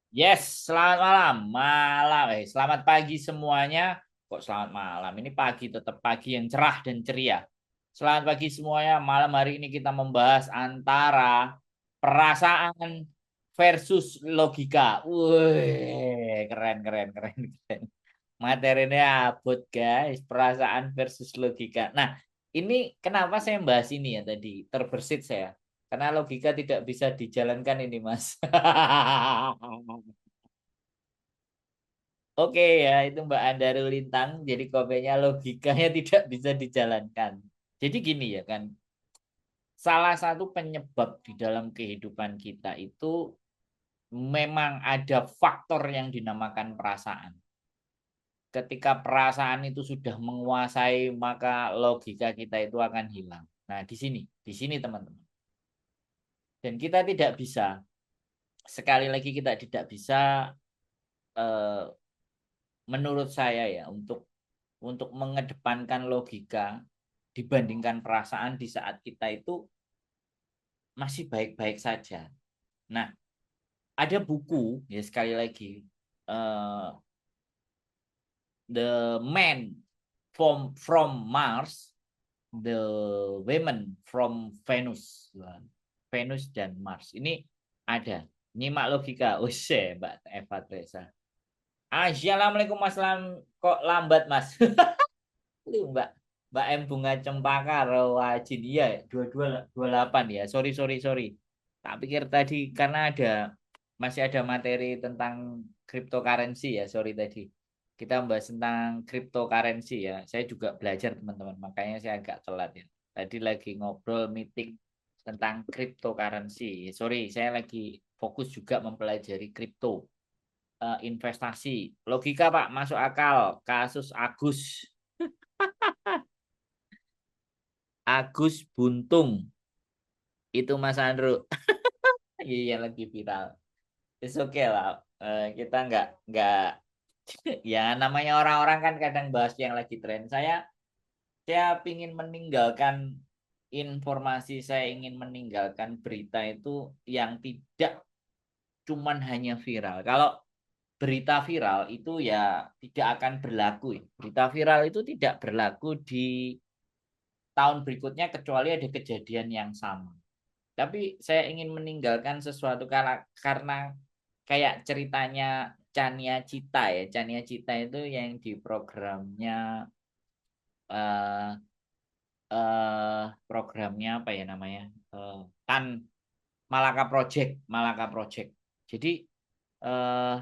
Yes, selamat malam. Selamat pagi semuanya. Kok selamat malam? Ini pagi, tetap pagi yang cerah dan ceria. Selamat pagi semuanya. Malam hari ini kita membahas antara perasaan versus logika. Wih, keren, keren, keren, keren. Materinya abot, guys. Perasaan versus logika. Nah, ini kenapa saya membahas ini ya tadi? Terbersit saya. Karena logika tidak bisa dijalankan ini, Mas. Oke ya, itu Mbak Andarul Lintang. Jadi komennya logikanya tidak bisa dijalankan. Jadi gini ya kan, salah satu penyebab di dalam kehidupan kita itu memang ada faktor yang dinamakan perasaan. Ketika perasaan itu sudah menguasai, maka logika kita itu akan hilang. Nah, di sini teman-teman. Dan kita tidak bisa, sekali lagi kita tidak bisa eh, menurut saya ya untuk mengedepankan logika dibandingkan perasaan di saat kita itu masih baik-baik saja. Nah, ada buku ya sekali lagi uh, The Man from Mars, The Women from Venus, Venus dan Mars. Ini ada nyimak logika. Mbak Eva Teresa. Assalamualaikum Mas kok lambat Mas? Itu Mbak Mbak M Bunga Cempaka Rawajin iya ya, 2228 ya. Sorry sorry sorry. Tak pikir tadi karena masih ada materi tentang cryptocurrency ya. Sorry tadi. Kita membahas tentang cryptocurrency ya. Saya juga belajar teman-teman. Makanya saya agak telat ya. Tadi lagi ngobrol meeting tentang cryptocurrency. Sorry, saya lagi fokus juga mempelajari kripto. Investasi. Logika Pak, masuk akal. Kasus Agus Buntung itu Mas Andrew. Iya lagi viral. It's okay lah. Kita nggak ya namanya orang-orang kan kadang bahas yang lagi tren. Saya ingin meninggalkan informasi, saya ingin meninggalkan berita itu yang tidak cuman hanya viral. Kalau berita viral itu ya tidak akan berlaku ya. Berita viral itu tidak berlaku di tahun berikutnya kecuali ada kejadian yang sama. Tapi saya ingin meninggalkan sesuatu karena kayak ceritanya Chania Cita ya. Chania Cita itu yang di programnya eh programnya apa ya namanya? Kan Malaka Project, Malaka Project. Jadi eh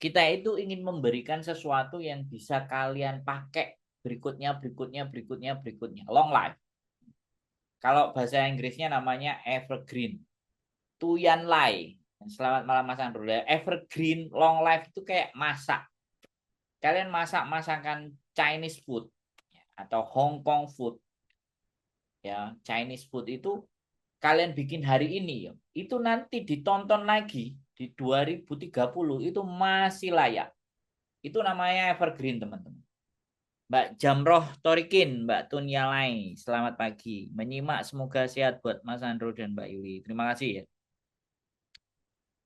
kita itu ingin memberikan sesuatu yang bisa kalian pakai berikutnya, berikutnya, berikutnya, berikutnya. Long life. Kalau bahasa Inggrisnya namanya evergreen. Tuyan Lai. Selamat malam Mas Andro. Evergreen long life itu kayak masak. Kalian masak masakan Chinese food atau Hong Kong food ya. Chinese food itu kalian bikin hari ini ya. Itu nanti ditonton lagi di 2030 itu masih layak. Itu namanya evergreen teman-teman. Mbak Jamroh Torikin, Mbak Tunyalai, selamat pagi. Menyimak semoga sehat buat Mas Andro dan Mbak Yuli. Terima kasih ya.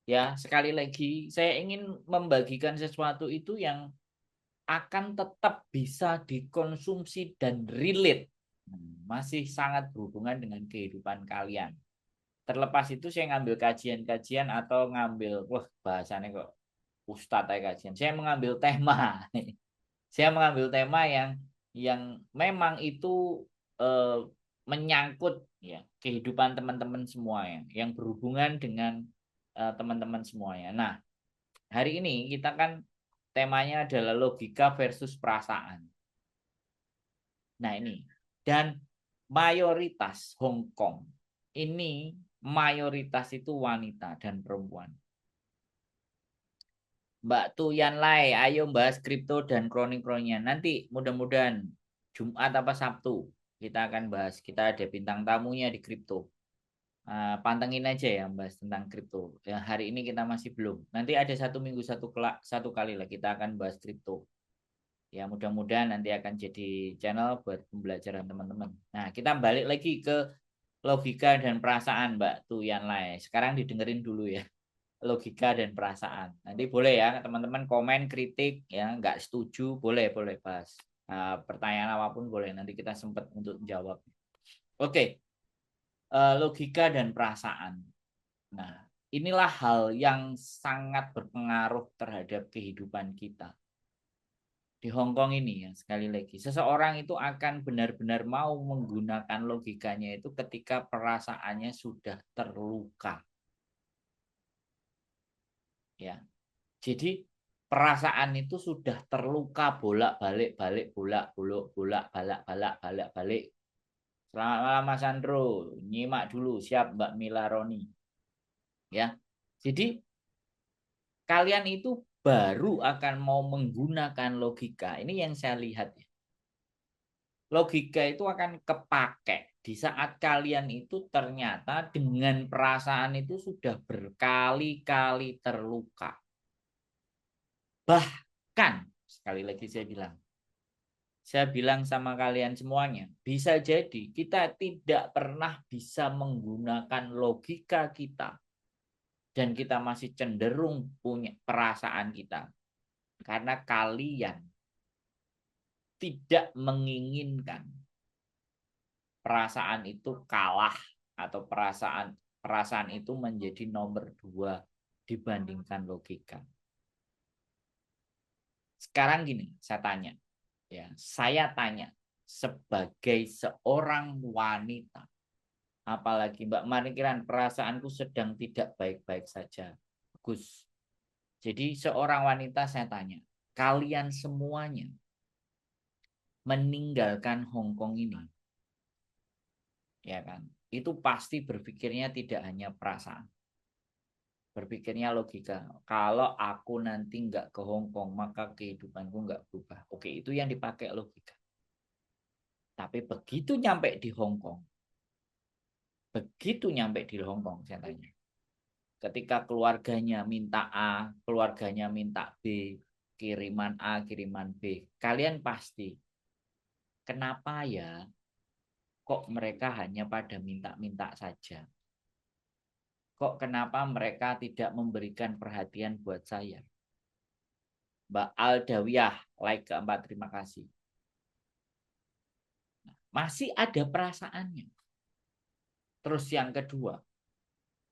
Ya, sekali lagi saya ingin membagikan sesuatu itu yang akan tetap bisa dikonsumsi dan relate. Masih sangat berhubungan dengan kehidupan kalian. Terlepas itu saya ngambil kajian-kajian atau ngambil, wah bahasannya kok Ustadz ya kajian. Saya mengambil tema. Saya mengambil tema yang memang itu eh, menyangkut ya kehidupan teman-teman semua ya, yang berhubungan dengan teman-teman semuanya. Nah, hari ini kita kan temanya adalah logika versus perasaan. Nah, ini dan mayoritas Hong Kong ini mayoritas itu wanita dan perempuan. Mbak Tuyan Lai, ayo bahas kripto dan kronik-kroniknya. Nanti mudah-mudahan Jumat apa Sabtu kita akan bahas. Kita ada bintang tamunya di kripto. Pantengin aja ya bahas tentang kripto. Ya, hari ini kita masih belum. Nanti ada satu minggu satu kali lah kita akan bahas kripto. Ya mudah-mudahan nanti akan jadi channel buat pembelajaran teman-teman. Nah kita balik lagi ke logika dan perasaan Mbak Tuyan Lai. Sekarang didengerin dulu ya. logika dan perasaan. Nanti boleh ya teman-teman komen, kritik ya, nggak setuju boleh bahas. Nah, pertanyaan apapun boleh, nanti kita sempat untuk jawab. Oke, logika dan perasaan. Nah, inilah hal yang sangat berpengaruh terhadap kehidupan kita. Di Hong Kong ini ya, sekali lagi, seseorang itu akan benar-benar mau menggunakan logikanya itu ketika perasaannya sudah terluka. Ya. Jadi perasaan itu sudah terluka bolak-balik. Selamat malam Mas Andro, nyimak dulu, siap Mbak Mila Roni. Ya. Jadi kalian itu baru akan mau menggunakan logika. Ini yang saya lihat ya. Logika itu akan kepake di saat kalian itu ternyata dengan perasaan itu sudah berkali-kali terluka. Bahkan, sekali lagi saya bilang sama kalian semuanya, bisa jadi kita tidak pernah bisa menggunakan logika kita dan kita masih cenderung punya perasaan kita. Karena kalian tidak menginginkan perasaan itu kalah atau perasaan itu menjadi nomor 2 dibandingkan logika. Sekarang gini, saya tanya sebagai seorang wanita, apalagi Mbak Marikiran, perasaanku sedang tidak baik-baik saja. Bagus. Jadi seorang wanita saya tanya, kalian semuanya meninggalkan Hong Kong ini, ya kan? Itu pasti berpikirnya tidak hanya perasaan. Berpikirnya logika. Kalau aku nanti nggak ke Hong Kong, maka kehidupanku nggak berubah. Oke, itu yang dipakai logika. Tapi begitu nyampe di Hong Kong, saya tanya. Ketika keluarganya minta A, keluarganya minta B, kiriman A, kiriman B. Kalian pasti, kenapa ya kok mereka hanya pada minta-minta saja? Kok kenapa mereka tidak memberikan perhatian buat saya? Mbak Aldawiyah, like keempat, terima kasih. Masih ada perasaannya. Terus yang kedua,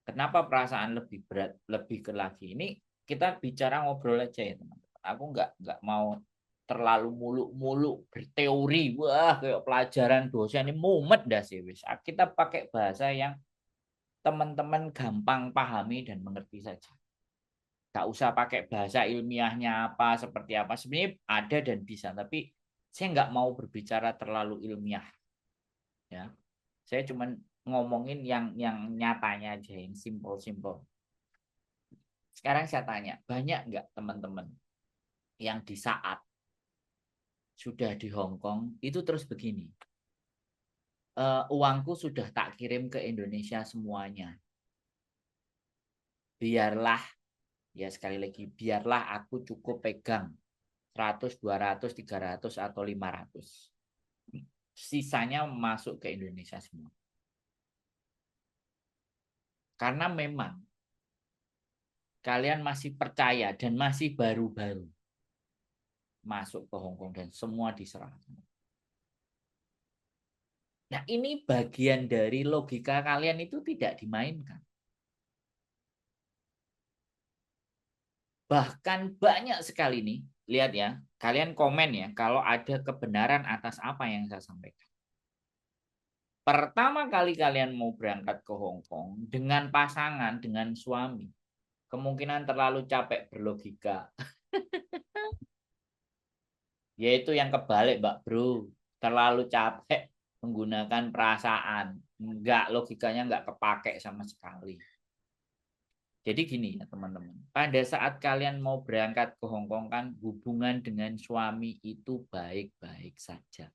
kenapa perasaan lebih berat, lebih ke lagi? Ini kita bicara ngobrol aja ya teman-teman. Aku nggak mau terlalu muluk-muluk berteori. Wah, kayak pelajaran dosen ini mumet dah sih wis. Kita pakai bahasa yang teman-teman gampang pahami dan mengerti saja. Nggak usah pakai bahasa ilmiahnya apa, seperti apa. Sebenarnya ada dan bisa, tapi saya nggak mau berbicara terlalu ilmiah. Ya, saya cuma ngomongin yang nyatanya aja, yang simple-simple. Sekarang saya tanya, banyak nggak teman-teman yang di saat sudah di Hong Kong itu terus begini, uangku sudah tak kirim ke Indonesia semuanya. Biarlah, ya sekali lagi, biarlah aku cukup pegang 100, 200, 300 atau 500. Sisanya masuk ke Indonesia semua. Karena memang kalian masih percaya dan masih baru-baru masuk ke Hong Kong dan semua diserahkan. Nah, ini bagian dari logika kalian itu tidak dimainkan. Bahkan banyak sekali nih, lihat ya, kalian komen ya kalau ada kebenaran atas apa yang saya sampaikan. Pertama kali kalian mau berangkat ke Hong Kong dengan pasangan, dengan suami, kemungkinan terlalu capek berlogika. Yaitu yang kebalik, Mbak Bro. Terlalu capek menggunakan perasaan. Enggak, logikanya enggak kepake sama sekali. Jadi gini ya teman-teman, pada saat kalian mau berangkat ke Hong Kong kan hubungan dengan suami itu baik-baik saja.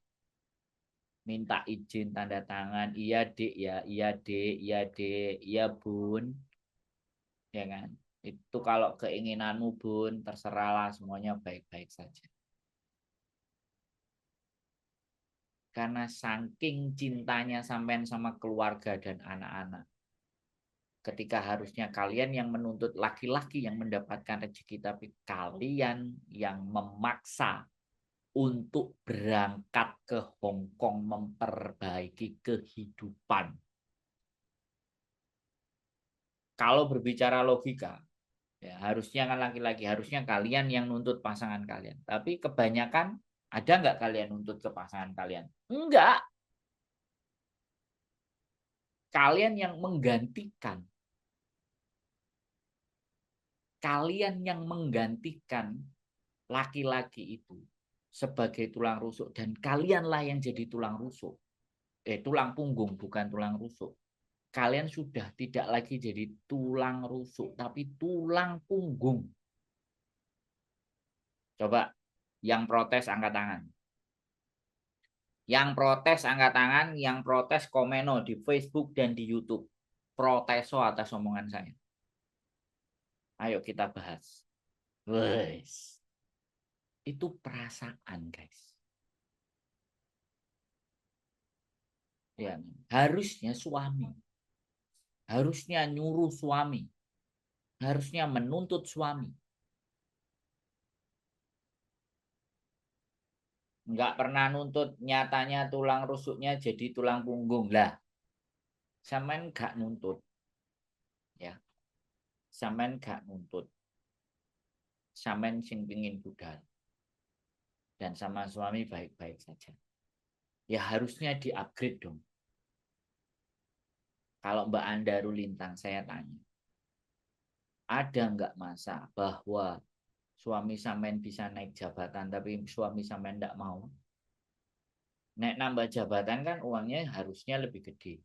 Minta izin tanda tangan, iya dek ya, iya dek, iya dek, iya bun, ya kan. Itu kalau keinginanmu bun, terserahlah, semuanya baik-baik saja. Karena saking cintanya sampean sama keluarga dan anak-anak. Ketika harusnya kalian yang menuntut laki-laki yang mendapatkan rezeki, tapi kalian yang memaksa untuk berangkat ke Hong Kong memperbaiki kehidupan. Kalau berbicara logika, ya harusnya kan laki-laki, harusnya kalian yang nuntut pasangan kalian. Tapi kebanyakan ada nggak kalian nuntut ke pasangan kalian? Enggak. Kalian yang menggantikan. Kalian yang menggantikan laki-laki itu sebagai tulang rusuk, dan kalianlah yang jadi tulang rusuk. Tulang punggung, bukan tulang rusuk. Kalian sudah tidak lagi jadi tulang rusuk, tapi tulang punggung. Coba yang protes angkat tangan. Yang protes angkat tangan, yang protes komeno di Facebook dan di YouTube. Proteso atas omongan saya. Ayo kita bahas. Wes. Itu perasaan, guys. Ya, harusnya suami. Harusnya nyuruh suami. Harusnya menuntut suami. Nggak pernah nuntut, nyatanya tulang rusuknya jadi tulang punggung. Lah, sampean nggak nuntut. Ya, sampean nggak nuntut. Sampean sing pingin budal. Dan sama suami baik-baik saja. Ya harusnya di-upgrade dong. Kalau Mbak Andaru Lintang, saya tanya. Ada nggak masa bahwa suami sampean bisa naik jabatan, tapi suami sampean nggak mau? Nek nambah jabatan kan uangnya harusnya lebih gede.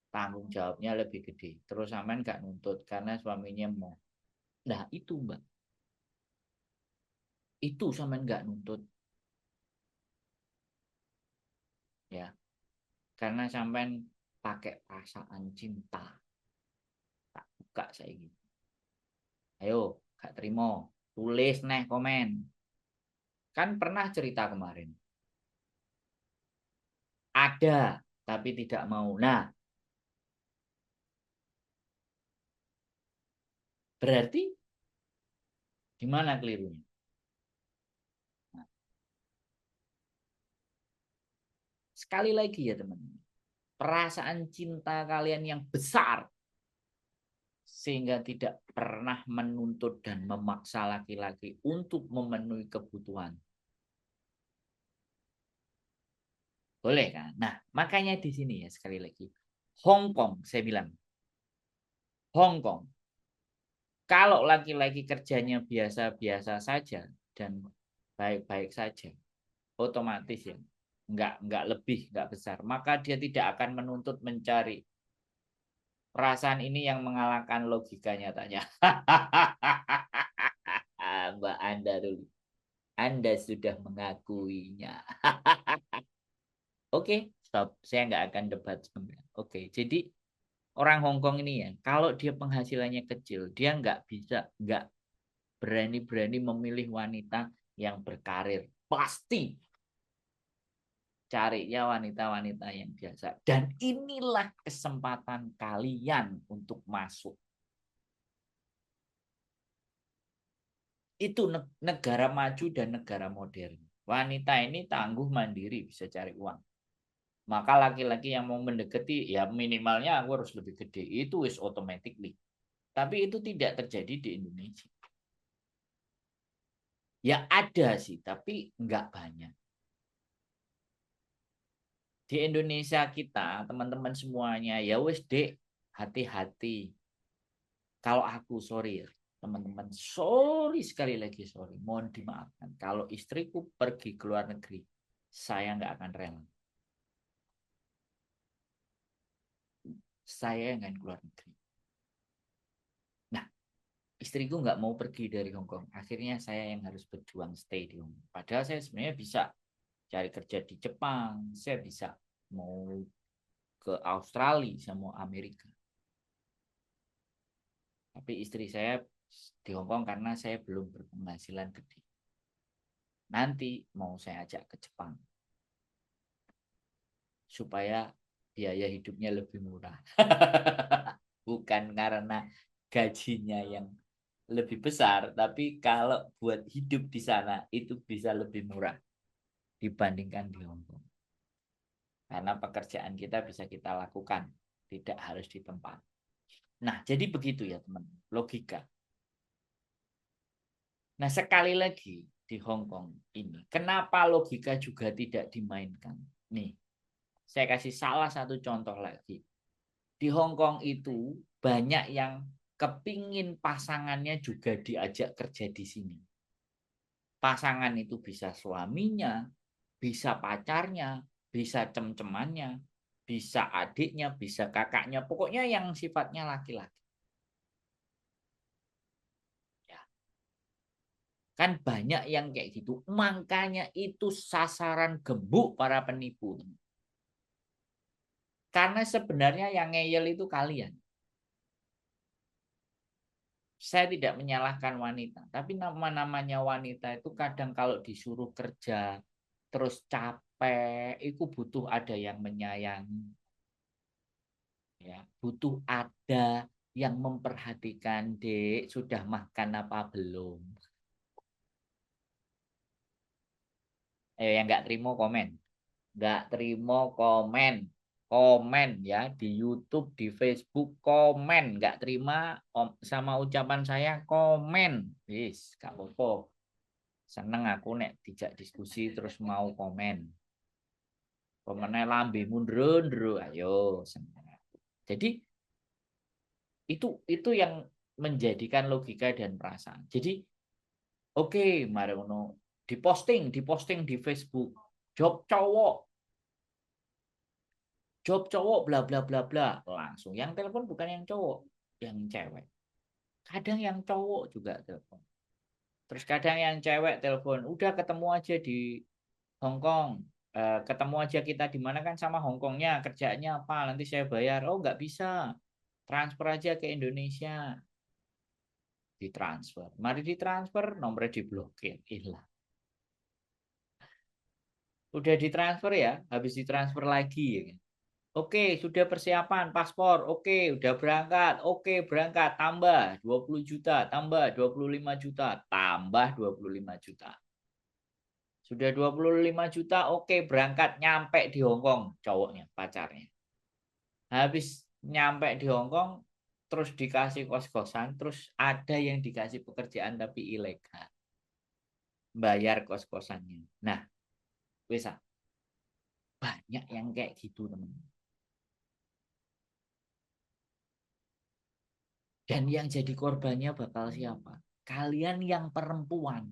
Tanggung jawabnya lebih gede. Terus sampean nggak nuntut karena suaminya mau. Nah itu Mbak. Itu sampean nggak nuntut. Ya. Karena sampean pakai perasaan cinta. Tak buka saya gitu. Ayo, gak terima. Tulis nih komen. Kan pernah cerita kemarin. Ada, tapi tidak mau. Nah, berarti di mana kelirunya? Nah, sekali lagi ya teman-teman. Perasaan cinta kalian yang besar sehingga tidak pernah menuntut dan memaksa laki-laki untuk memenuhi kebutuhan. Boleh kan? Nah, makanya di sini ya sekali lagi. Hong Kong, saya bilang. Hong Kong. Kalau laki-laki kerjanya biasa-biasa saja dan baik-baik saja, otomatis ya nggak lebih, nggak besar, maka dia tidak akan menuntut mencari. Perasaan ini yang mengalahkan logika nyatanya. Mbak Anda dulu. Anda sudah mengakuinya. Oke, stop. Saya nggak akan debat sebenarnya. Oke, jadi orang Hong Kong ini ya, kalau dia penghasilannya kecil, dia nggak berani-berani memilih wanita yang berkarir. Pasti carinya wanita-wanita yang biasa. Dan inilah kesempatan kalian untuk masuk. Itu negara maju dan negara modern. Wanita ini tangguh mandiri, bisa cari uang. Maka laki-laki yang mau mendekati, ya minimalnya aku harus lebih gede. Itu is automatically. Tapi itu tidak terjadi di Indonesia. Ya ada sih, tapi nggak banyak. Di Indonesia kita, teman-teman semuanya, ya wes dek, hati-hati. Kalau aku, sorry ya, teman-teman, sorry sekali lagi, sorry. Mohon dimaafkan. Kalau istriku pergi ke luar negeri, saya nggak akan rela. Saya yang akan keluar negeri. Nah, istriku nggak mau pergi dari Hong Kong. Akhirnya saya yang harus berjuang stay di Hong Kong. Padahal saya sebenarnya bisa cari kerja di Jepang. Saya bisa mau ke Australia sama Amerika. Tapi istri saya di Hong Kong karena saya belum berpenghasilan gede. Nanti mau saya ajak ke Jepang. Supaya biaya hidupnya lebih murah. Bukan karena gajinya yang lebih besar, tapi kalau buat hidup di sana itu bisa lebih murah dibandingkan di Hong Kong. Karena pekerjaan kita bisa kita lakukan, tidak harus di tempat. Nah, jadi begitu ya teman, logika. Nah, sekali lagi di Hong Kong ini, kenapa logika juga tidak dimainkan? Nih, saya kasih salah satu contoh lagi. Di Hong Kong itu banyak yang kepingin pasangannya juga diajak kerja di sini. Pasangan itu bisa suaminya, bisa pacarnya, bisa cem-cemannya, bisa adiknya, bisa kakaknya, pokoknya yang sifatnya laki-laki. Ya, kan banyak yang kayak gitu. Makanya itu sasaran gembuk para penipu. Karena sebenarnya yang ngeyel itu kalian. Saya tidak menyalahkan wanita, tapi namanya wanita itu kadang kalau disuruh kerja terus capek, itu butuh ada yang menyayangi, ya, butuh ada yang memperhatikan, Dek, sudah makan apa belum? Yang nggak terima komen, nggak terima komen, komen ya di YouTube, di Facebook komen, nggak terima sama ucapan saya komen, wis, nggak apa-apa. Seneng aku nek dijak diskusi terus mau komen. Komennya lambe mundur, ayo seneng. Jadi itu yang menjadikan logika dan perasaan. Jadi oke, mari ngono diposting di Facebook. Job cowok, job cowok bla bla bla bla. Langsung yang telepon bukan yang cowok, yang cewek. Kadang yang cowok juga telepon. Terus kadang yang cewek telepon, udah ketemu aja di Hong Kong. Ketemu aja kita di mana kan sama Hong Kongnya, kerjanya apa, nanti saya bayar. Oh, nggak bisa, transfer aja ke Indonesia. Ditransfer, mari ditransfer, nomornya diblokir, hilang. Udah ditransfer ya, habis ditransfer lagi ya kan? Oke, sudah persiapan paspor. Oke, udah berangkat. Oke, berangkat. Tambah 20 juta, tambah 25 juta, tambah 25 juta. Sudah 25 juta, oke, berangkat, nyampe di Hong Kong cowoknya, pacarnya. Habis nyampe di Hong Kong, terus dikasih kos-kosan, terus ada yang dikasih pekerjaan tapi ilegal. Bayar kos-kosannya. Nah, bisa banyak yang kayak gitu, teman. Dan yang jadi korbannya bakal siapa? Kalian yang perempuan.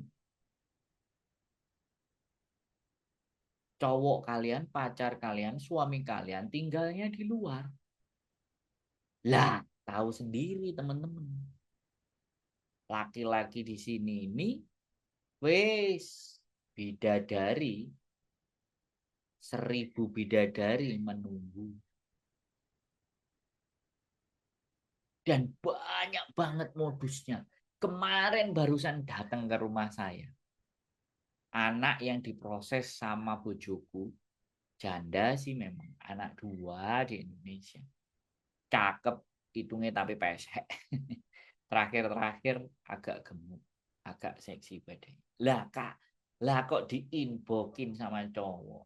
Cowok kalian, pacar kalian, suami kalian tinggalnya di luar. Lah, tahu sendiri teman-teman. Laki-laki di sini ini wes bidadari, 1000 bidadari menunggu. Dan banyak banget modusnya. Kemarin barusan datang ke rumah saya. Anak yang diproses sama bojoku, janda sih memang, anak 2 di Indonesia. Cakep, hidungnya tapi pesek. Terakhir-terakhir agak gemuk, agak seksi badannya. Lah kak, lah kok diinbokin sama cowok.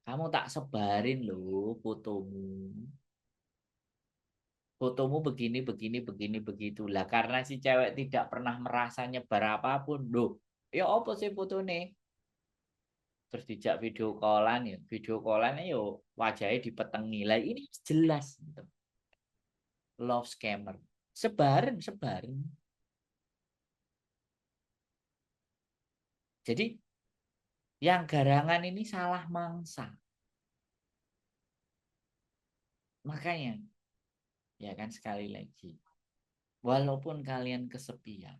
Kamu tak sebarin loh fotomu. Fotomu begini, begini, begini, begitu. Lah karena si cewek tidak pernah merasa nyebar apapun. Loh, ya apa sih foto nih? Terus dijak video callan ya wajahnya dipetengi. Lah ini jelas gitu. Love scammer. Sebarin, sebarin. Jadi yang garangan ini salah mangsa. Makanya, ya kan sekali lagi. Walaupun kalian kesepian,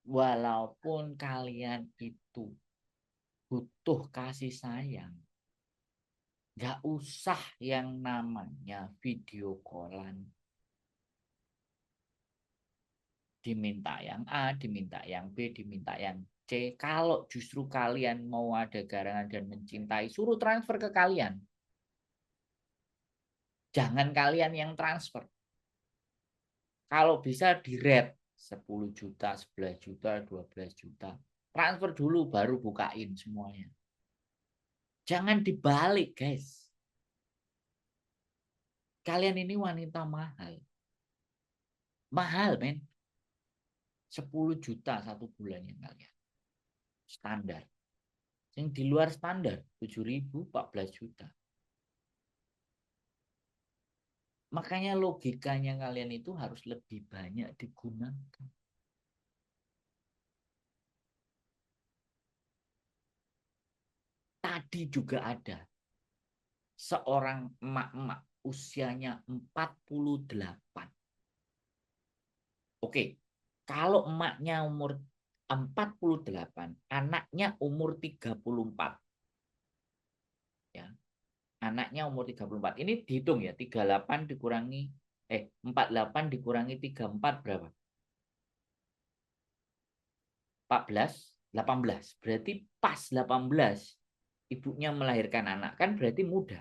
walaupun kalian itu butuh kasih sayang, nggak usah yang namanya video callan. Diminta yang A, diminta yang B, diminta yang C. Kalau justru kalian mau ada garangan dan mencintai, suruh transfer ke kalian. Jangan kalian yang transfer. Kalau bisa di rate 10 juta, 11 juta, 12 juta. Transfer dulu baru bukain semuanya. Jangan dibalik, guys. Kalian ini wanita mahal. Mahal, men. 10 juta satu bulannya kalian. Standar. Yang di luar standar 7.000, 14 juta. Makanya logikanya kalian itu harus lebih banyak digunakan. Tadi juga ada seorang emak-emak usianya 48. Oke, kalau emaknya umur 48, anaknya umur 34. Ya, anaknya umur 34. Ini dihitung ya, 38 dikurangi 48 dikurangi 34 berapa? 14, 18. Berarti pas 18 ibunya melahirkan anak, kan berarti muda.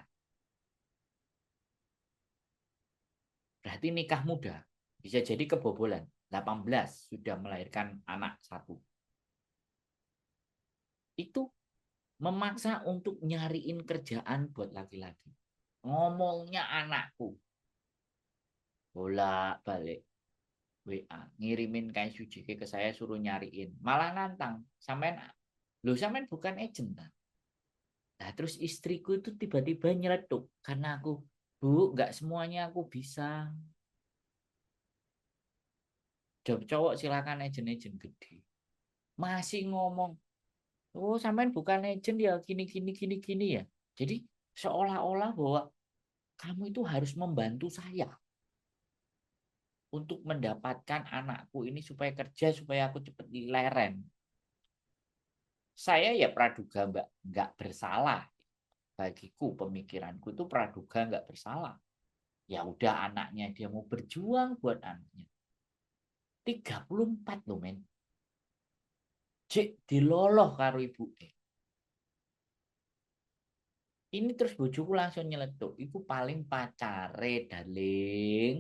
Berarti nikah muda. Bisa jadi kebobolan. 18 sudah melahirkan anak satu. Itu memaksa untuk nyariin kerjaan buat laki-laki. Ngomongnya anakku. Bolak-balik WA. Ngirimin kain suci ke saya suruh nyariin. Malah nantang. Sampean bukan agent. Nah, terus istriku itu tiba-tiba nyeletuk. Karena aku, Bu, nggak semuanya aku bisa. Job cowok silakan agent-agent gede. Masih ngomong, oh sampean bukan agent ya, gini, gini, gini, gini ya. Jadi seolah-olah bahwa kamu itu harus membantu saya untuk mendapatkan anakku ini supaya kerja, supaya aku cepat dileren. Saya ya praduga mbak, nggak bersalah. Bagiku pemikiranku itu praduga nggak bersalah. Ya udah anaknya dia mau berjuang buat anaknya. 34 loh men. Cek diloloh karo ibu. Ini terus bojoku langsung nyeletuk. Iku paling pacare darling.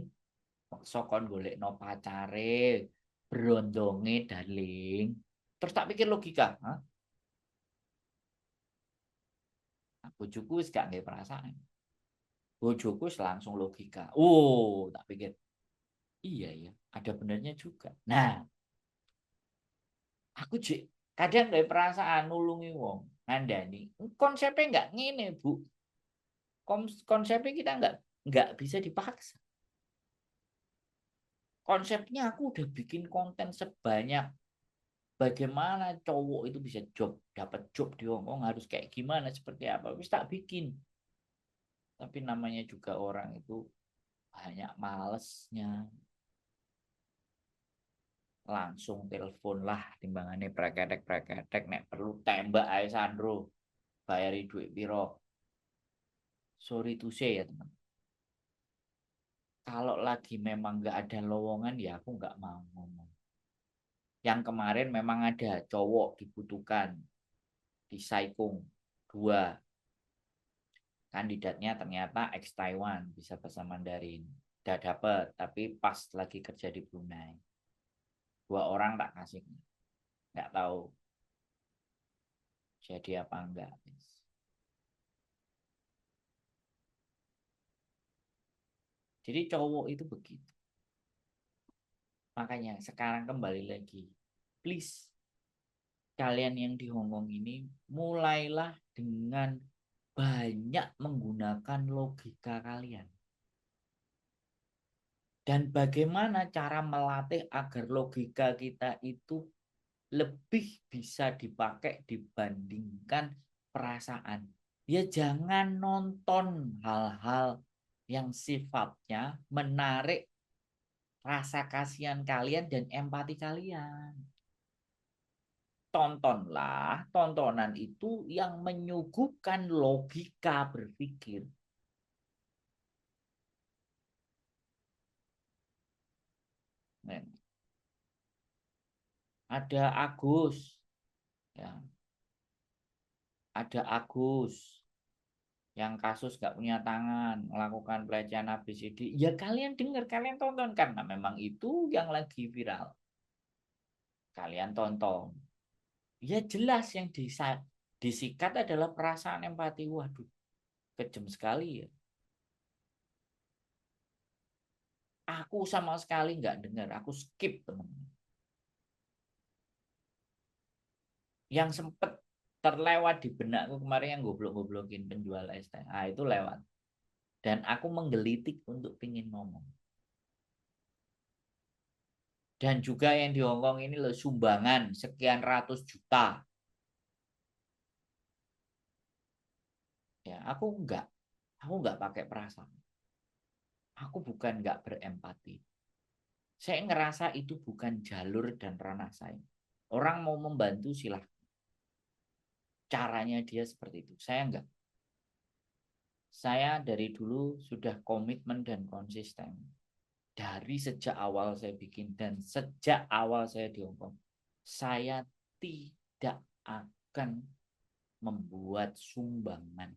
Sokon golek no pacare. Berondonge darling. Terus tak pikir logika. Hah? Nah, bojoku wis gak nggak perasaan. Bojoku langsung logika. Oh, tak pikir. Iya ya, ada benernya juga. Nah, aku kadang nggak perasaan nulungi wong. Ngandani. Konsepnya nggak ngene, Bu. Konsepnya kita nggak bisa dipaksa. Konsepnya aku udah bikin konten sebanyak bagaimana cowok itu bisa dapat job di Hong Kong harus kayak gimana seperti apa wis tak bikin. Tapi namanya juga orang itu banyak malesnya, langsung telepon lah timbangannya preketek nek perlu tembak ae Sandro bayari duit piro. Sorry to say ya teman, kalau lagi memang nggak ada lowongan ya aku nggak mau ngomong. Yang kemarin memang ada cowok dibutuhkan di Saikung 2, kandidatnya ternyata ex Taiwan, bisa bahasa Mandarin. Udah dapet, tapi pas lagi kerja di Brunei. 2 orang tak kasih. Nggak tahu jadi apa enggak. Jadi cowok itu begitu. Makanya sekarang kembali lagi. Please, kalian yang di Hongkong ini mulailah dengan banyak menggunakan logika kalian. Dan bagaimana cara melatih agar logika kita itu lebih bisa dipakai dibandingkan perasaan. Ya jangan nonton hal-hal yang sifatnya menarik rasa kasihan kalian dan empati kalian. Tontonlah tontonan itu yang menyuguhkan logika berpikir. Nah, ada Agus, ya, ada Agus. yang kasus gak punya tangan, melakukan pelecehan ABCD, ya kalian dengar, kalian tonton, karena memang itu yang lagi viral. Kalian tonton. Ya jelas yang disikat adalah perasaan empati. Waduh, kejam sekali ya. Aku sama sekali nggak dengar, aku skip teman-teman. Yang sempet terlewat di benakku kemarin yang goblok-goblokin penjual es teh. Ah, itu lewat. Dan aku menggelitik untuk pingin ngomong. Dan juga yang di Hongkong ini loh, sumbangan sekian ratus juta. Ya, aku nggak pakai perasaan. Aku bukan nggak berempati. Saya ngerasa itu bukan jalur dan ranah saya. Orang mau membantu silahkan. Caranya dia seperti itu. Saya enggak. Saya dari dulu sudah komitmen dan konsisten. Dari sejak awal saya bikin dan sejak awal saya di Hongkong. Saya tidak akan membuat sumbangan.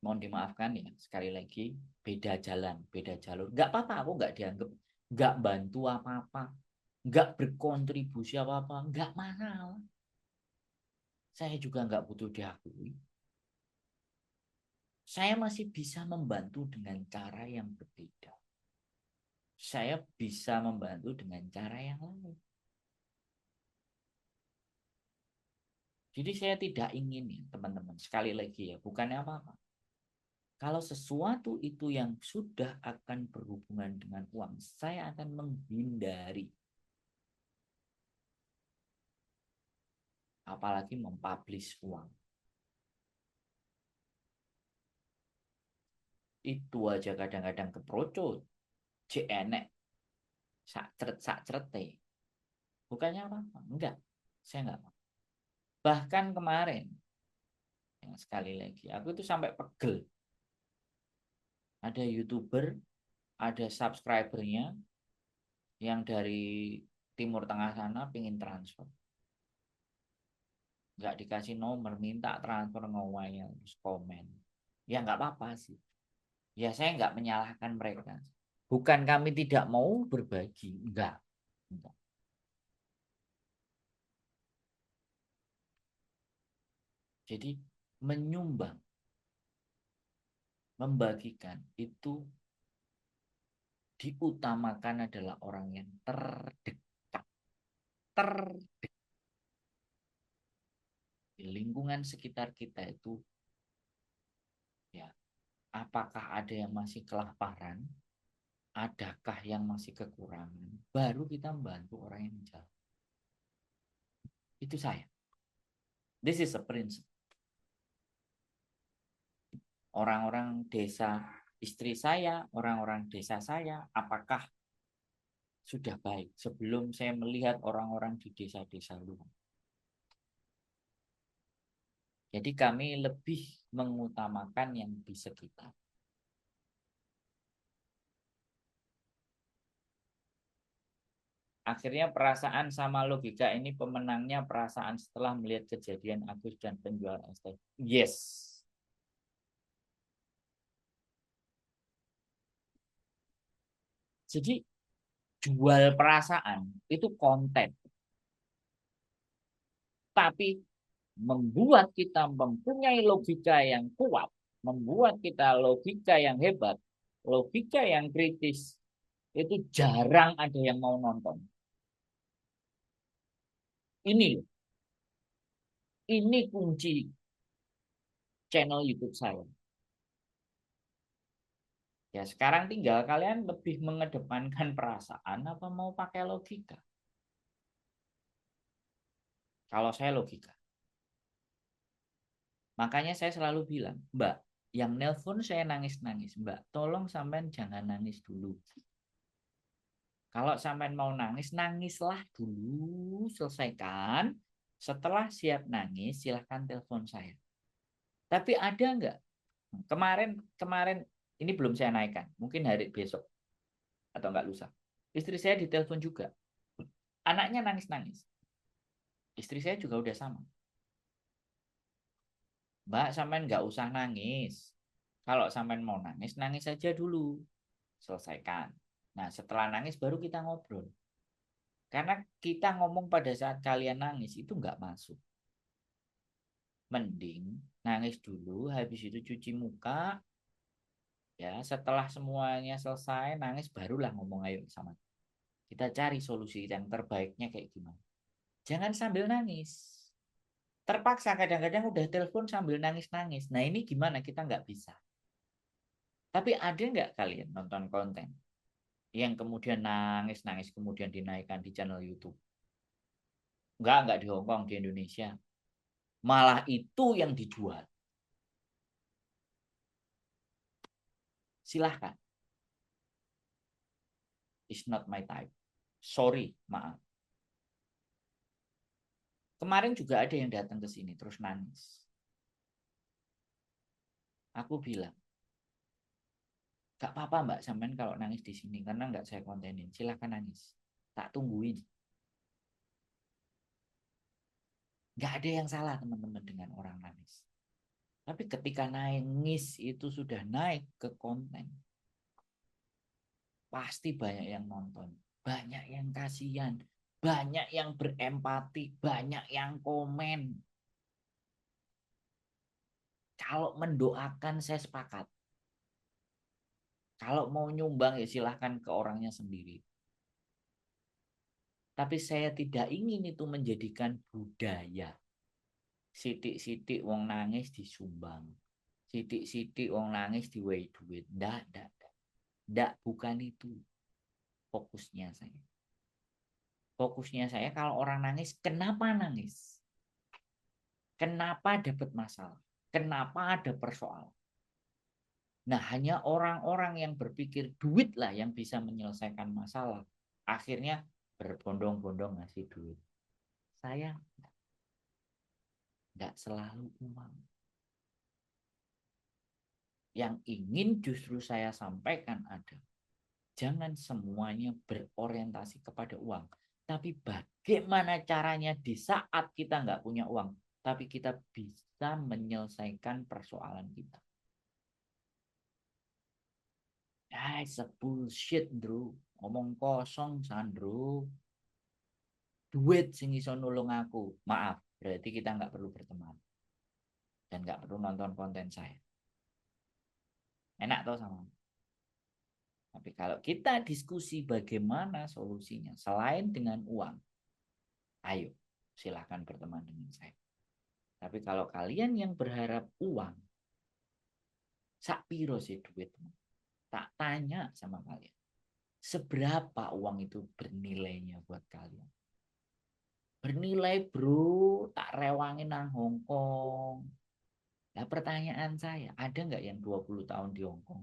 Mohon dimaafkan ya, sekali lagi, beda jalan, beda jalur. Enggak apa-apa, aku enggak dianggap enggak bantu apa-apa, enggak berkontribusi apa-apa, enggak masalah. Saya juga enggak butuh diakui. Saya masih bisa membantu dengan cara yang berbeda. Saya bisa membantu dengan cara yang lain. Jadi saya tidak ingin ya teman-teman, sekali lagi ya, bukannya apa-apa. Kalau sesuatu itu yang sudah akan berhubungan dengan uang, saya akan menghindari. Apalagi mempublish uang. Itu aja kadang-kadang keprocot. Cek enek. Sak ceret. Bukannya apa-apa. Enggak. Saya enggak apa. Bahkan kemarin, yang sekali lagi, aku itu sampai pegel. Ada YouTuber, ada subscribernya yang dari Timur Tengah sana pingin transfer. Nggak dikasih nomor, minta transfer ngawanya, terus komen. Ya nggak apa-apa sih. Ya saya nggak menyalahkan mereka. Bukan kami tidak mau berbagi, enggak. Enggak. Jadi menyumbang, membagikan itu diutamakan adalah orang yang terdekat. Terdekat. Di lingkungan sekitar kita itu, ya, apakah ada yang masih kelaparan, adakah yang masih kekurangan, baru kita membantu orang yang jauh. Itu saya. This is a principle. Orang-orang desa istri saya, orang-orang desa saya, apakah sudah baik sebelum saya melihat orang-orang di desa-desa luar. Jadi kami lebih mengutamakan yang di sekitar. Akhirnya perasaan sama logika ini pemenangnya perasaan setelah melihat kejadian Agus dan penjual ST. Yes. Jadi jual perasaan itu konten. Tapi membuat kita mempunyai logika yang kuat, membuat kita logika yang hebat, logika yang kritis, itu jarang ada yang mau nonton. Ini kunci channel YouTube saya. Ya sekarang tinggal kalian lebih mengedepankan perasaan apa mau pakai logika. Kalau saya logika. Makanya saya selalu bilang, Mbak, yang nelpon saya nangis-nangis. Mbak, tolong sampean jangan nangis dulu. Kalau sampean mau nangis, nangislah dulu, selesaikan. Setelah siap nangis, silahkan telepon saya. Tapi ada enggak? Kemarin kemarin ini belum saya naikkan, mungkin hari besok atau enggak lusa. Istri saya ditelepon juga. Anaknya nangis-nangis. Istri saya juga udah sama. Mbak, sampean nggak usah nangis. Kalau sampean mau nangis, nangis saja dulu. Selesaikan. Nah, setelah nangis baru kita ngobrol. Karena kita ngomong pada saat kalian nangis itu nggak masuk. Mending nangis dulu, habis itu cuci muka, ya. Setelah semuanya selesai, nangis barulah ngomong ayo sama. Kita cari solusi yang terbaiknya kayak gimana. Jangan sambil nangis. Terpaksa kadang-kadang udah telepon sambil nangis-nangis. Nah ini gimana? Kita nggak bisa. Tapi ada nggak kalian nonton konten yang kemudian nangis-nangis kemudian dinaikkan di channel YouTube? Nggak di Hong Kong, di Indonesia. Malah itu yang dijual. Silahkan. It's not my type. Sorry, maaf. Kemarin juga ada yang datang ke sini terus nangis. Aku bilang, gak apa-apa Mbak sampean kalau nangis di sini karena nggak saya kontenin. Silahkan nangis. Tak tungguin. Nggak ada yang salah teman-teman dengan orang nangis. Tapi ketika nangis itu sudah naik ke konten, pasti banyak yang nonton, banyak yang kasihan, banyak yang berempati, banyak yang komen. Kalau mendoakan saya sepakat. Kalau mau nyumbang ya silahkan ke orangnya sendiri. Tapi saya tidak ingin itu menjadikan budaya. Sidik-sidik wong nangis disumbang. Sidik-sidik wong nangis diwehi duit. Ndak. Ndak, bukan itu fokusnya saya. Fokusnya saya kalau orang nangis, kenapa nangis? Kenapa dapat masalah? Kenapa ada persoalan? Nah, hanya orang-orang yang berpikir duit lah yang bisa menyelesaikan masalah. Akhirnya berbondong-bondong ngasih duit. Saya nggak selalu uang. Yang ingin justru saya sampaikan ada. Jangan semuanya berorientasi kepada uang. Tapi bagaimana caranya di saat kita nggak punya uang. Tapi kita bisa menyelesaikan persoalan kita. It's a bullshit, bro. Ngomong kosong, Sandro. Duit sing iso nulung aku. Maaf, berarti kita nggak perlu berteman. Dan nggak perlu nonton konten saya. Enak tau sama. Tapi kalau kita diskusi bagaimana solusinya, selain dengan uang, ayo silahkan berteman dengan saya. Tapi kalau kalian yang berharap uang, sak piro sih duitmu? Tak tanya sama kalian. Seberapa uang itu bernilainya buat kalian? Bernilai bro, tak rewangin nang Hong Kong. Nah pertanyaan saya, ada nggak yang 20 tahun di Hong Kong?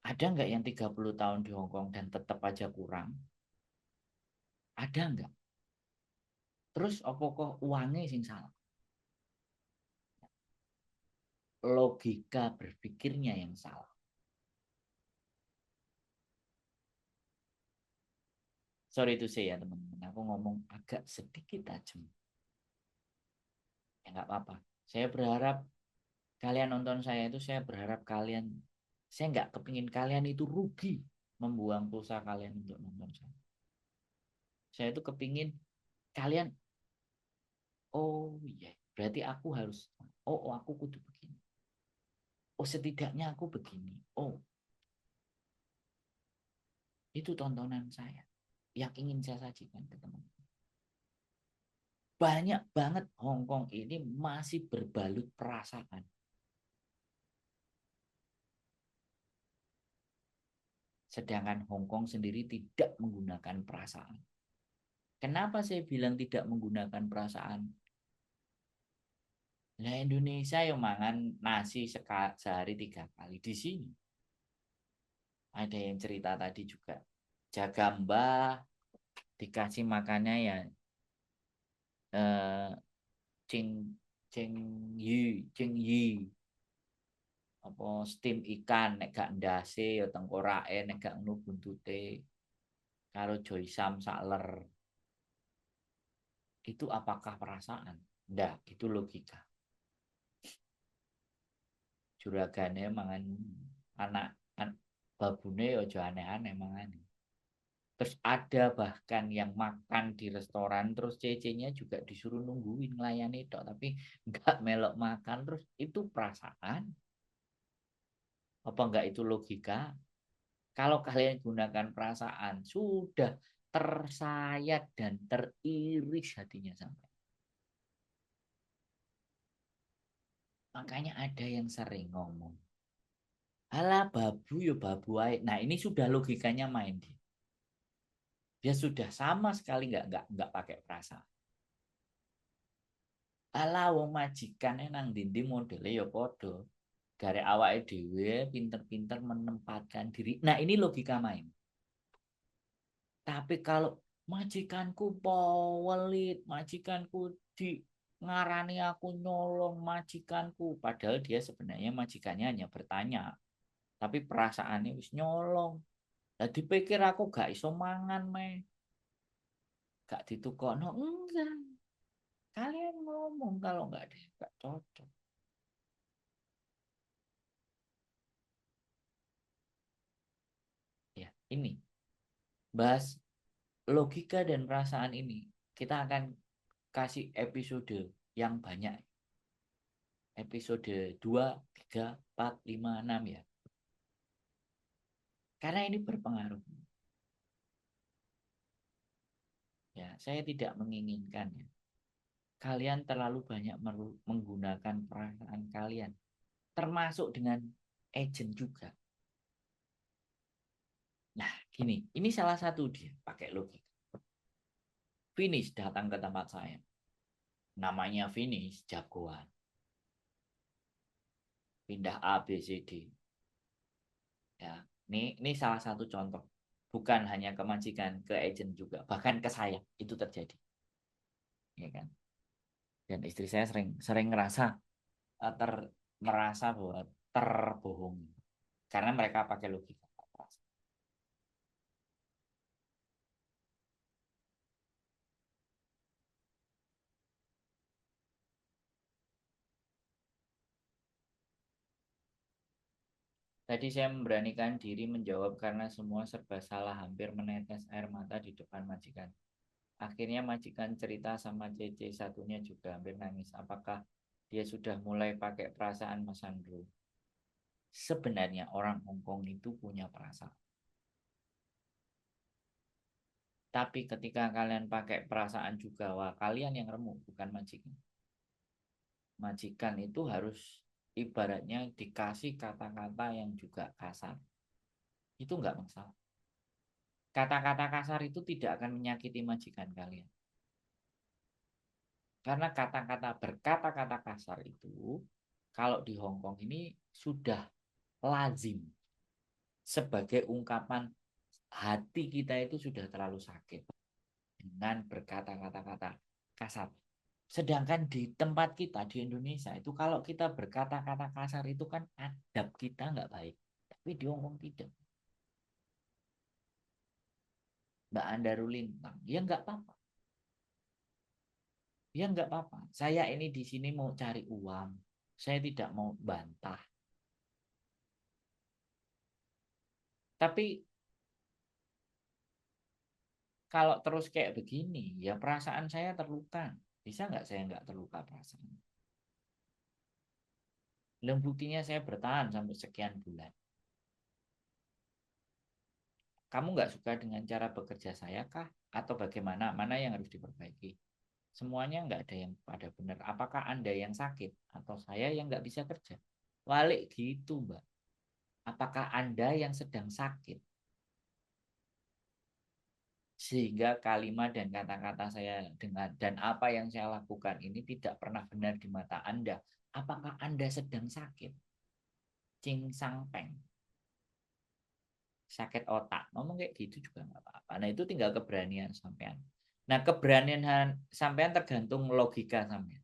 Ada nggak yang 30 tahun di Hong Kong dan tetap aja kurang? Ada nggak? Terus apa kok uangnya sing salah? Logika berpikirnya yang salah. Sorry itu saya ya teman-teman, aku ngomong agak sedikit tajam. Ya nggak apa-apa. Saya berharap kalian nonton saya itu, saya berharap kalian, saya nggak kepingin kalian itu rugi membuang pulsa kalian untuk nonton saya. Saya itu kepingin kalian, oh iya, berarti aku harus, oh aku kudu begini. Oh setidaknya aku begini. Oh itu tontonan saya yang ingin saya sajikan ke teman-teman. Banyak banget Hong Kong ini masih berbalut perasaan. Sedangkan Hong Kong sendiri tidak menggunakan perasaan. Kenapa saya bilang tidak menggunakan perasaan? Nah Indonesia yang mangan nasi sehari 3 kali. Di sini ada yang cerita tadi juga. Jaga mbah dikasih makannya ya eh, cing cing cing yi apa steam ikan nek gak ndase ya tengkorake nek gak ngono buntute karo Joy Sam sakler. Itu apakah perasaan? Nggak, itu logika. juragane mangan anak babune ya aja aneh-aneh mangan. Terus ada bahkan yang makan di restoran terus cecenya juga disuruh nungguin layani tok tapi nggak melok makan, terus itu perasaan apa enggak itu logika? Kalau kalian gunakan perasaan sudah tersayat dan teriris hatinya sampai. Makanya ada yang sering ngomong, alah babu yo babu ae. Nah ini sudah logikanya main dia. Dia sudah sama sekali nggak pakai perasaan. Alah wong majikane nang dindi modele ya padha. Gare awake dhewe pinter-pinter menempatkan diri. Nah ini logika main. Tapi kalau majikanku pelit, majikanku di ngarani aku nyolong majikanku, padahal dia sebenarnya majikannya hanya bertanya, tapi perasaannya wis nyolong. Lah dipikir aku gak iso mangan meh, gak ditukokno enggak. Kalian ngomong kalau nggak ada nggak cocok. Ya, ini bahas logika dan perasaan ini. Kita akan kasih episode yang banyak. Episode 2, 3, 4, 5, 6 ya. Karena ini berpengaruh. Ya, saya tidak menginginkan ya. Kalian terlalu banyak menggunakan perasaan kalian, termasuk dengan agent juga. Nah, gini, ini salah satu dia pakai logika. Finish datang ke tempat saya. Namanya Finish jagoan. Pindah A, B, C, D. Ya, ini salah satu contoh. Bukan hanya ke majikan, ke agent juga, bahkan ke saya itu terjadi. Ya kan? Dan istri saya sering sering ngerasa merasa bahwa terbohongi karena mereka pakai logika. Tadi saya memberanikan diri menjawab karena semua serba salah, hampir menetes air mata di depan majikan. Akhirnya majikan cerita sama Cece, satunya juga hampir nangis. Apakah dia sudah mulai pakai perasaan Mas Andrew? Sebenarnya orang Hongkong itu punya perasaan. Tapi ketika kalian pakai perasaan juga, wah kalian yang remuk, bukan majikan. Majikan itu harus ibaratnya dikasih kata-kata yang juga kasar. Itu nggak masalah. Kata-kata kasar itu tidak akan menyakiti majikan kalian. Karena kata-kata berkata-kata kasar itu, kalau di Hongkong ini sudah lazim sebagai ungkapan hati kita itu sudah terlalu sakit dengan berkata-kata kasar. Sedangkan di tempat kita di Indonesia itu kalau kita berkata-kata kasar itu kan adab kita nggak baik. Tapi di Hongkong tidak. Mbak Anda Rulintang, ya nggak apa-apa. Ya nggak apa-apa. Saya ini di sini mau cari uang. Saya tidak mau bantah. Tapi kalau terus kayak begini, ya perasaan saya terluka. Bisa nggak saya nggak terluka perasaan? Dan buktinya saya bertahan sampai sekian bulan. Kamu nggak suka dengan cara bekerja saya kah? Atau bagaimana? Mana yang harus diperbaiki? Semuanya nggak ada yang pada benar. Apakah Anda yang sakit? Atau saya yang nggak bisa kerja? Balik gitu, Mbak. Apakah Anda yang sedang sakit? Sehingga kalimat dan kata-kata saya dengan dan apa yang saya lakukan ini tidak pernah benar di mata Anda. Apakah Anda sedang sakit? Cing sang peng, sakit otak. Ngomong kayak gitu juga nggak apa-apa. Nah itu tinggal keberanian sampean. Nah keberanian sampean tergantung logika sampean.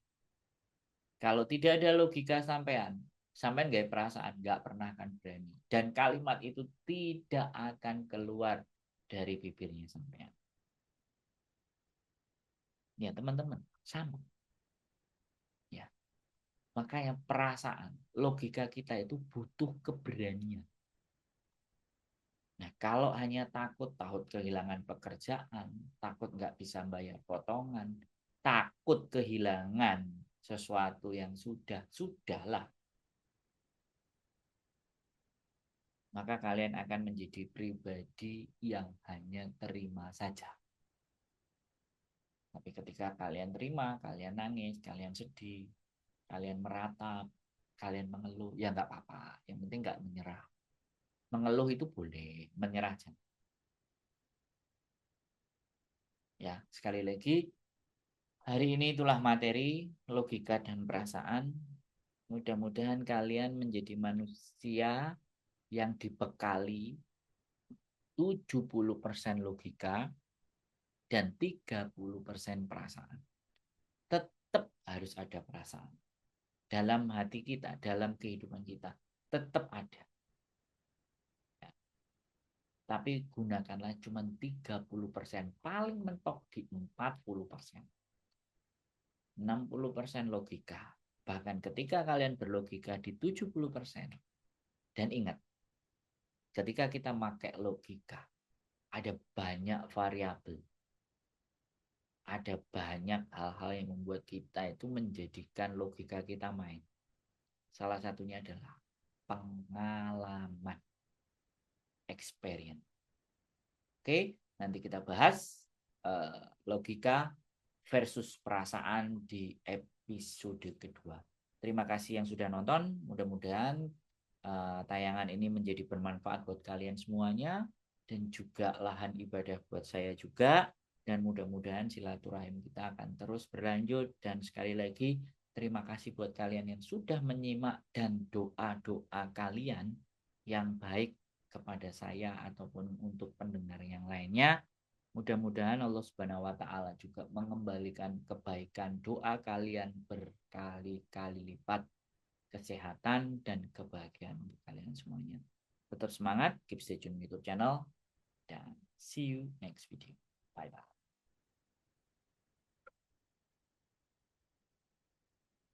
Kalau tidak ada logika sampean, sampean nggak perasaan, nggak pernah akan berani. Dan kalimat itu tidak akan keluar dari bibirnya sampean. Ya teman-teman, sama. Ya. Makanya perasaan, logika kita itu butuh keberanian. Nah, kalau hanya takut kehilangan pekerjaan, takut nggak bisa bayar potongan, takut kehilangan sesuatu yang sudahlah, maka kalian akan menjadi pribadi yang hanya terima saja. Tapi ketika kalian terima, kalian nangis, kalian sedih, kalian meratap, kalian mengeluh, ya nggak apa-apa. Yang penting nggak menyerah. Mengeluh itu boleh, menyerah jangan. Ya, sekali lagi, hari ini itulah materi, logika dan perasaan. Mudah-mudahan kalian menjadi manusia yang dibekali 70% logika dan 30% perasaan. Tetap harus ada perasaan. Dalam hati kita, dalam kehidupan kita, tetap ada. Ya. Tapi gunakanlah cuma 30%. Paling mentok di 40%. 60% logika. Bahkan ketika kalian berlogika di 70%. Dan ingat, ketika kita pakai logika, ada banyak variabel. Ada banyak hal-hal yang membuat kita itu menjadikan logika kita main. Salah satunya adalah pengalaman, experience. Oke, nanti kita bahas logika versus perasaan di episode kedua. Terima kasih yang sudah nonton. Mudah-mudahan tayangan ini menjadi bermanfaat buat kalian semuanya dan juga lahan ibadah buat saya juga. Dan mudah-mudahan silaturahim kita akan terus berlanjut. Dan sekali lagi terima kasih buat kalian yang sudah menyimak dan doa-doa kalian yang baik kepada saya ataupun untuk pendengar yang lainnya. Mudah-mudahan Allah Subhanahu wa taala juga mengembalikan kebaikan doa kalian berkali-kali lipat, kesehatan dan kebahagiaan untuk kalian semuanya. Tetap semangat, keep stay tune YouTube channel dan see you next video. Bye bye.